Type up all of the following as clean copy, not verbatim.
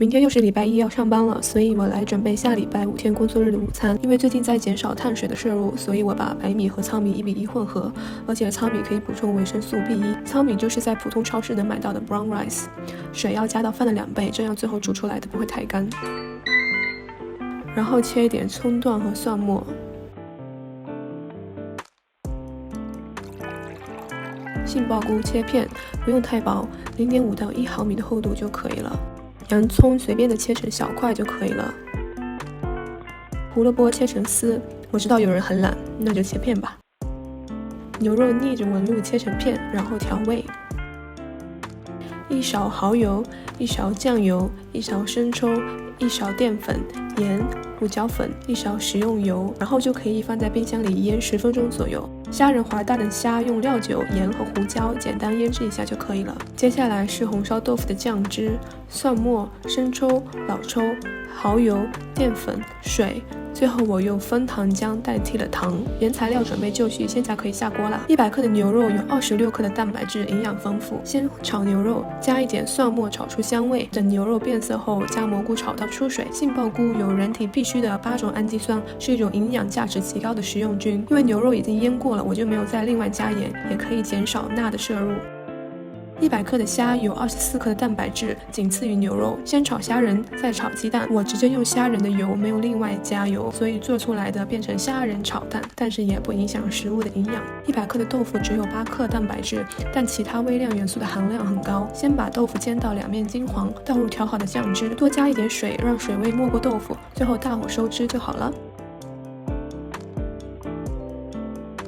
明天又是礼拜一要上班了，所以我来准备下礼拜5天工作日的午餐。因为最近在减少碳水的摄入，所以我把白米和糙米1:1混合，而且糙米可以补充维生素 B1。糙米就是在普通超市能买到的 brown rice， 水要加到饭的2倍，这样最后煮出来的不会太干。然后切一点葱段和蒜末，杏鲍菇切片，不用太薄，0.5到1毫米的厚度就可以了。洋葱随便的切成小块就可以了。胡萝卜切成丝，我知道有人很懒，那就切片吧。牛肉逆着纹路切成片，然后调味。1勺蚝油，1勺酱油，1勺生抽，1勺淀粉、盐、胡椒粉，1勺食用油，然后就可以放在冰箱里腌10分钟左右。虾仁滑大的虾用料酒、盐和胡椒简单腌制一下就可以了。接下来是红烧豆腐的酱汁，蒜末、生抽、老抽、蚝油、淀粉、水。最后我用枫糖浆代替了糖。原材料准备就绪，现在可以下锅了。100克的牛肉有26克的蛋白质，营养丰富。先炒牛肉，加一点蒜末炒出香味，等牛肉变色后加蘑菇炒到出水。杏鲍菇有人体必需的8种氨基酸，是一种营养价值极高的食用菌。因为牛肉已经腌过了，我就没有再另外加盐，也可以减少钠的摄入。100克的虾有24克的蛋白质，仅次于牛肉。先炒虾仁，再炒鸡蛋。我直接用虾仁的油，没有另外加油，所以做出来的变成虾仁炒蛋，但是也不影响食物的营养。100克的豆腐只有8克蛋白质，但其他微量元素的含量很高。先把豆腐煎到2面金黄，倒入调好的酱汁，多加一点水，让水味没过豆腐，最后大火收汁就好了。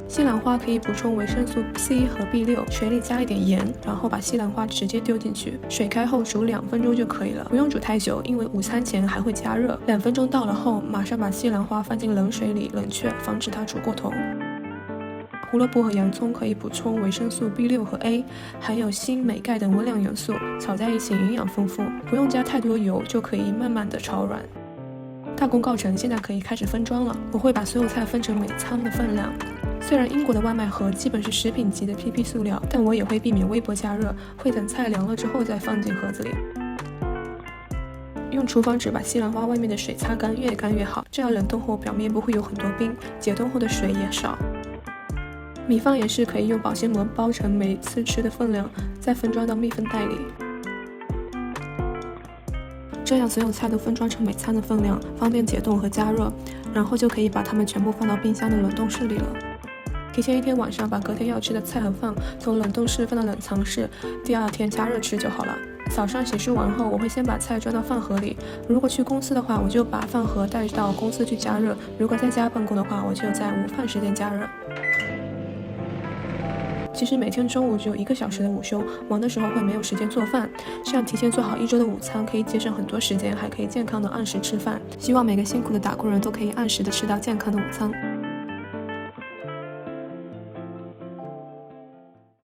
西兰花可以补充维生素 C 和 B6， 水里加一点盐，然后把西兰花直接丢进去，水开后煮2分钟就可以了，不用煮太久，因为午餐前还会加热。2分钟到了后，马上把西兰花放进冷水里冷却，防止它煮过头。胡萝卜和洋葱可以补充维生素 B6 和 A， 还有锌、镁、钙等微量元素，炒在一起营养丰富，不用加太多油就可以慢慢的炒软。大功告成，现在可以开始分装了。我会把所有菜分成每餐的分量。虽然英国的外卖盒基本是食品级的 PP 塑料，但我也会避免微波加热，会等菜凉了之后再放进盒子里。用厨房纸把西兰花外面的水擦干，越干越好，这样冷冻后表面不会有很多冰，解冻后的水也少。米饭也是可以用保鲜膜包成每次吃的分量，再分装到密封袋里。这样所有菜都分装成每餐的分量，方便解冻和加热，然后就可以把它们全部放到冰箱的冷冻室里了。提前1天晚上把隔天要吃的菜和饭从冷冻室放到冷藏室，第2天加热吃就好了。早上洗漱完后，我会先把菜装到饭盒里。如果去公司的话，我就把饭盒带到公司去加热；如果在家办公的话，我就在午饭时间加热。其实每天中午只有1个小时的午休，忙的时候会没有时间做饭，这样提前做好1周的午餐，可以节省很多时间，还可以健康的按时吃饭。希望每个辛苦的打工人都可以按时的吃到健康的午餐。